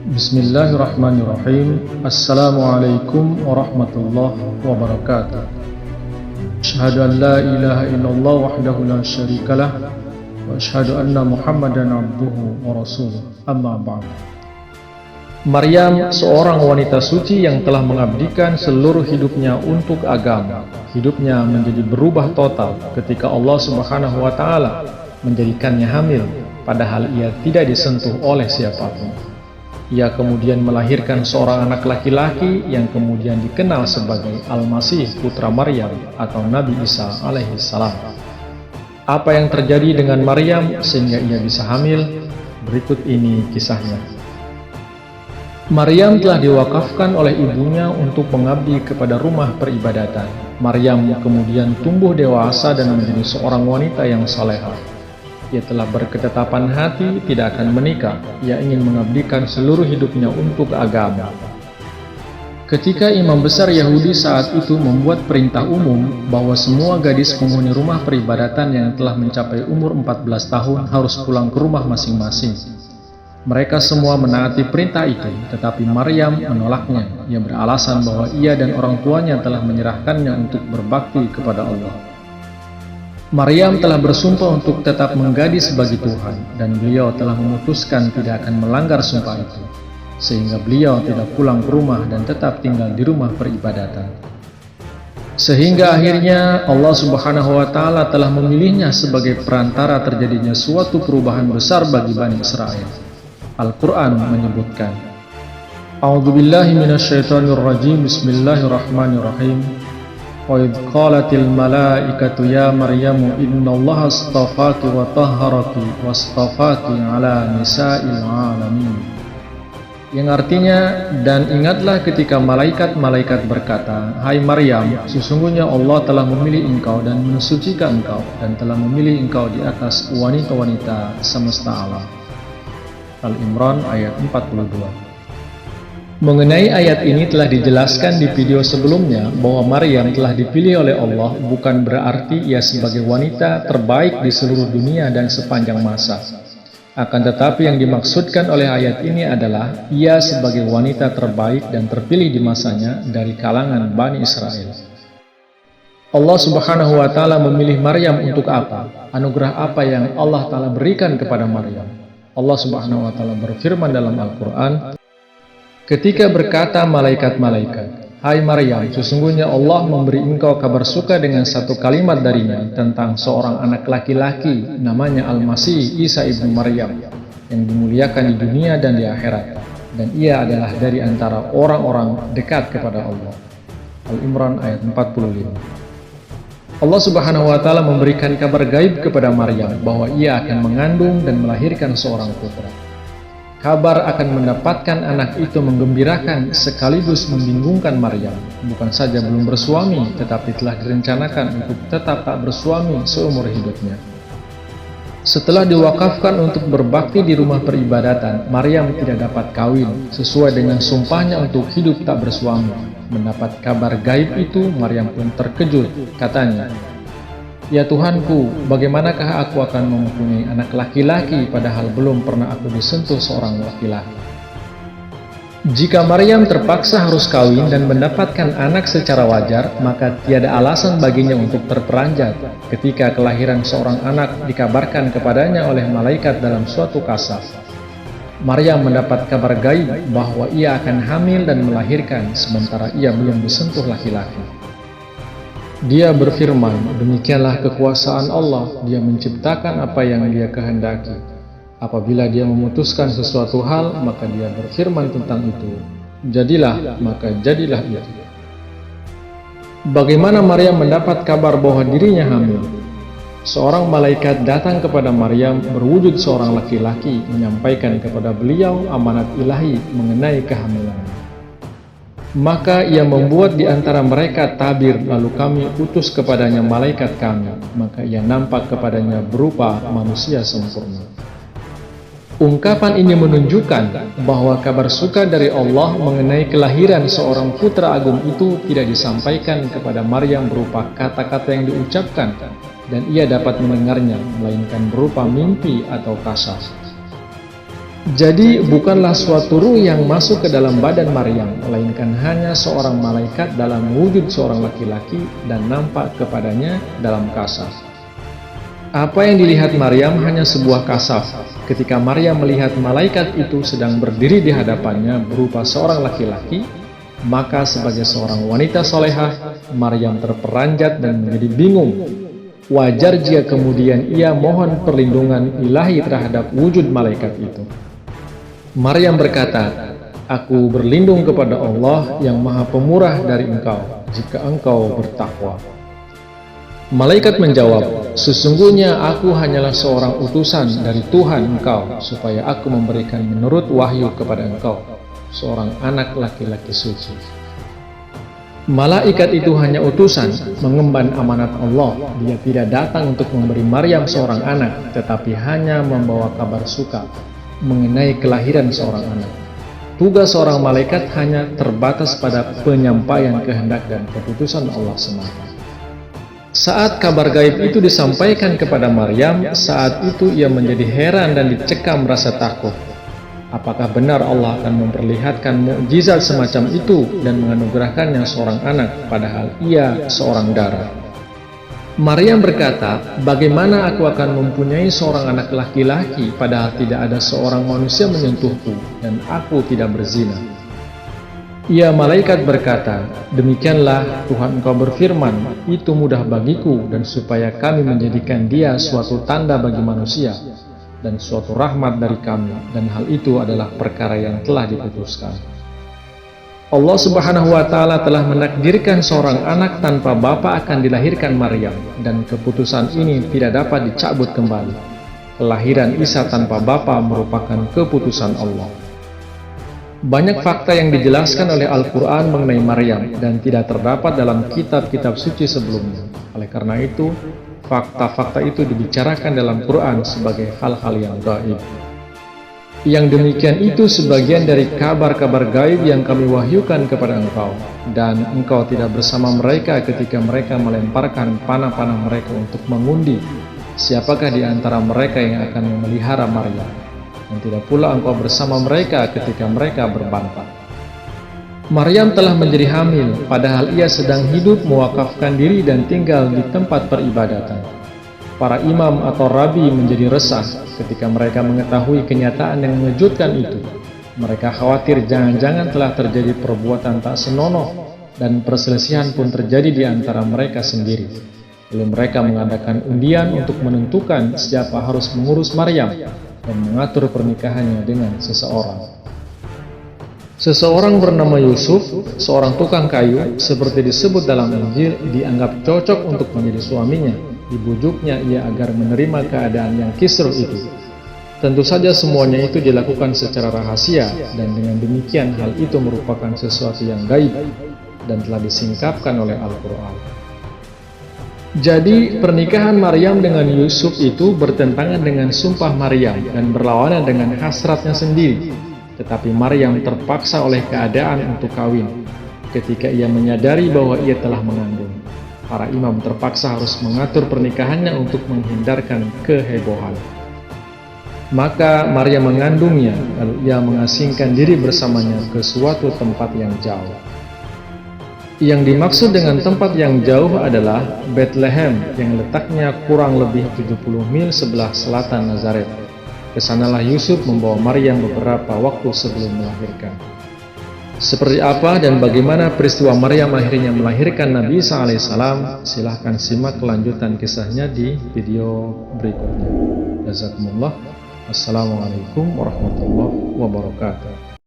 Bismillahirrahmanirrahim. Assalamualaikum warahmatullahi wabarakatuh. Asyhadu an la ilaha illallah wahdahu la syarikalah wa asyhadu anna Muhammadan abduhu wa rasuluh. Amma ba'd. Maryam, seorang wanita suci yang telah mengabdikan seluruh hidupnya untuk agama. Hidupnya menjadi berubah total ketika Allah Subhanahu wa taala menjadikannya hamil, padahal ia tidak disentuh oleh siapapun. Ia kemudian melahirkan seorang anak laki-laki yang kemudian dikenal sebagai Al-Masih putra Maryam atau Nabi Isa alaihi salam. Apa yang terjadi dengan Maryam sehingga ia bisa hamil? Berikut ini kisahnya. Maryam telah diwakafkan oleh ibunya untuk mengabdi kepada rumah peribadatan. Maryam kemudian tumbuh dewasa dan menjadi seorang wanita yang salehah. Ia telah berketetapan hati tidak akan menikah. Ia ingin mengabdikan seluruh hidupnya untuk agama. Ketika imam besar Yahudi saat itu membuat perintah umum bahwa semua gadis penghuni rumah peribadatan yang telah mencapai umur 14 tahun harus pulang ke rumah masing-masing. Mereka semua menaati perintah itu, tetapi Maryam menolaknya. Ia beralasan bahwa ia dan orang tuanya telah menyerahkannya untuk berbakti kepada Allah. Maryam telah bersumpah untuk tetap menggadi sebagai Tuhan, dan beliau telah memutuskan tidak akan melanggar sumpah itu, sehingga beliau tidak pulang ke rumah dan tetap tinggal di rumah peribadatan. Sehingga akhirnya Allah Subhanahu wa taala telah memilihnya sebagai perantara terjadinya suatu perubahan besar bagi Bani Israel. Al-Quran menyebutkan, A'udzubillahi minasyaitonirrajim, Bismillahirrahmanirrahim. Wa idh qalatil malaikatu ya Maryamu innallaha astafaki wa tahharaki wastafaki ala nisa'il alamin. Yang artinya, dan ingatlah ketika malaikat-malaikat berkata, Hai Maryam, sesungguhnya Allah telah memilih engkau dan mensucikan engkau, dan telah memilih engkau di atas wanita-wanita semesta alam. Al-Imran ayat 42. Mengenai ayat ini telah dijelaskan di video sebelumnya bahwa Maryam telah dipilih oleh Allah bukan berarti ia sebagai wanita terbaik di seluruh dunia dan sepanjang masa. Akan tetapi yang dimaksudkan oleh ayat ini adalah ia sebagai wanita terbaik dan terpilih di masanya dari kalangan Bani Israel. Allah Subhanahu wa taala memilih Maryam untuk apa? Anugerah apa yang Allah taala berikan kepada Maryam? Allah Subhanahu wa taala berfirman dalam Al-Qur'an, ketika berkata malaikat-malaikat, Hai Maryam, sesungguhnya Allah memberi engkau kabar suka dengan satu kalimat darinya tentang seorang anak laki-laki namanya Al-Masih Isa ibnu Maryam yang dimuliakan di dunia dan di akhirat, dan ia adalah dari antara orang-orang dekat kepada Allah. Al-Imran ayat 45. Allah Subhanahu wa taala memberikan kabar gaib kepada Maryam bahwa ia akan mengandung dan melahirkan seorang putra. Kabar akan mendapatkan anak itu menggembirakan sekaligus membingungkan Maryam. Bukan saja belum bersuami, tetapi telah direncanakan untuk tetap tak bersuami seumur hidupnya. Setelah diwakafkan untuk berbakti di rumah peribadatan, Maryam tidak dapat kawin sesuai dengan sumpahnya untuk hidup tak bersuami. Mendapat kabar gaib itu, Maryam pun terkejut. Katanya, Ya Tuhanku, bagaimanakah aku akan mempunyai anak laki-laki padahal belum pernah aku disentuh seorang laki-laki? Jika Maryam terpaksa harus kawin dan mendapatkan anak secara wajar, maka tiada alasan baginya untuk terperanjat ketika kelahiran seorang anak dikabarkan kepadanya oleh malaikat dalam suatu kasaf. Maryam mendapat kabar gaib bahwa ia akan hamil dan melahirkan sementara ia belum disentuh laki-laki. Dia berfirman, demikianlah kekuasaan Allah, dia menciptakan apa yang dia kehendaki. Apabila dia memutuskan sesuatu hal, maka dia berfirman tentang itu. Jadilah, maka jadilah itu. Bagaimana Maryam mendapat kabar bahwa dirinya hamil? Seorang malaikat datang kepada Maryam berwujud seorang laki-laki menyampaikan kepada beliau amanat ilahi mengenai kehamilannya. Maka ia membuat di antara mereka tabir, lalu kami utus kepadanya malaikat kami, maka ia nampak kepadanya berupa manusia sempurna. Ungkapan ini menunjukkan bahwa kabar suka dari Allah mengenai kelahiran seorang putra agung itu tidak disampaikan kepada Maryam berupa kata-kata yang diucapkan, dan ia dapat mendengarnya, melainkan berupa mimpi atau kasaf. Jadi bukanlah suatu ruh yang masuk ke dalam badan Maryam, melainkan hanya seorang malaikat dalam wujud seorang laki-laki dan nampak kepadanya dalam kasaf. Apa yang dilihat Maryam hanya sebuah kasaf. Ketika Maryam melihat malaikat itu sedang berdiri di hadapannya berupa seorang laki-laki, maka sebagai seorang wanita solehah, Maryam terperanjat dan menjadi bingung. Wajar jika kemudian ia mohon perlindungan ilahi terhadap wujud malaikat itu. Maryam berkata, "Aku berlindung kepada Allah yang Maha Pemurah dari engkau, jika engkau bertakwa." Malaikat menjawab, "Sesungguhnya aku hanyalah seorang utusan dari Tuhan engkau, supaya aku memberikan menurut wahyu kepada engkau, seorang anak laki-laki suci." Malaikat itu hanya utusan, mengemban amanat Allah. Dia tidak datang untuk memberi Maryam seorang anak, tetapi hanya membawa kabar suka mengenai kelahiran seorang anak. Tugas seorang malaikat hanya terbatas pada penyampaian kehendak dan keputusan Allah semata. Saat kabar gaib itu disampaikan kepada Maryam, saat itu ia menjadi heran dan dicekam rasa takut. Apakah benar Allah akan memperlihatkan mukjizat semacam itu dan menganugerahkannya seorang anak, padahal ia seorang dara? Maryam berkata, "Bagaimana aku akan mempunyai seorang anak laki-laki padahal tidak ada seorang manusia menyentuhku dan aku tidak berzina?" Ya malaikat berkata, "Demikianlah Tuhan engkau berfirman, itu mudah bagiku dan supaya kami menjadikan dia suatu tanda bagi manusia dan suatu rahmat dari kami, dan hal itu adalah perkara yang telah diputuskan." Allah Subhanahu wa Ta'ala telah menakdirkan seorang anak tanpa bapa akan dilahirkan Maryam, dan keputusan ini tidak dapat dicabut kembali. Kelahiran Isa tanpa bapa merupakan keputusan Allah. Banyak fakta yang dijelaskan oleh Al-Quran mengenai Maryam dan tidak terdapat dalam kitab-kitab suci sebelumnya. Oleh karena itu, fakta-fakta itu dibicarakan dalam Quran sebagai hal-hal yang gaib. Yang demikian itu sebagian dari kabar-kabar gaib yang kami wahyukan kepada engkau, dan engkau tidak bersama mereka ketika mereka melemparkan panah-panah mereka untuk mengundi siapakah di antara mereka yang akan memelihara Maryam, dan tidak pula engkau bersama mereka ketika mereka berbantah. Maryam telah menjadi hamil, padahal ia sedang hidup mewakafkan diri dan tinggal di tempat peribadatan. Para imam atau rabi menjadi resah ketika mereka mengetahui kenyataan yang mengejutkan itu. Mereka khawatir jangan-jangan telah terjadi perbuatan tak senonoh dan perselisihan pun terjadi di antara mereka sendiri. Lalu mereka mengadakan undian untuk menentukan siapa harus mengurus Maryam dan mengatur pernikahannya dengan seseorang. Seseorang bernama Yusuf, seorang tukang kayu, seperti disebut dalam Injil, dianggap cocok untuk menjadi suaminya. Dibujuknya ia agar menerima keadaan yang kisruh itu. Tentu saja semuanya itu dilakukan secara rahasia, dan dengan demikian hal itu merupakan sesuatu yang gaib dan telah disingkapkan oleh Al-Quran. Jadi pernikahan Maryam dengan Yusuf itu bertentangan dengan sumpah Maryam dan berlawanan dengan hasratnya sendiri. Tetapi Maryam terpaksa oleh keadaan untuk kawin. Ketika ia menyadari bahwa ia telah mengandung, para imam terpaksa harus mengatur pernikahannya untuk menghindarkan kehebohan. Maka Maryam mengandungnya, lalu ia mengasingkan diri bersamanya ke suatu tempat yang jauh. Yang dimaksud dengan tempat yang jauh adalah Bethlehem, yang letaknya kurang lebih 70 mil sebelah selatan Nazaret. Kesanalah Yusuf membawa Maryam beberapa waktu sebelum melahirkan. Seperti apa dan bagaimana peristiwa Maryam akhirnya melahirkan Nabi Isa alaihissalam, silahkan simak kelanjutan kisahnya di video berikutnya. Jazakumullah. Assalamualaikum warahmatullahi wabarakatuh.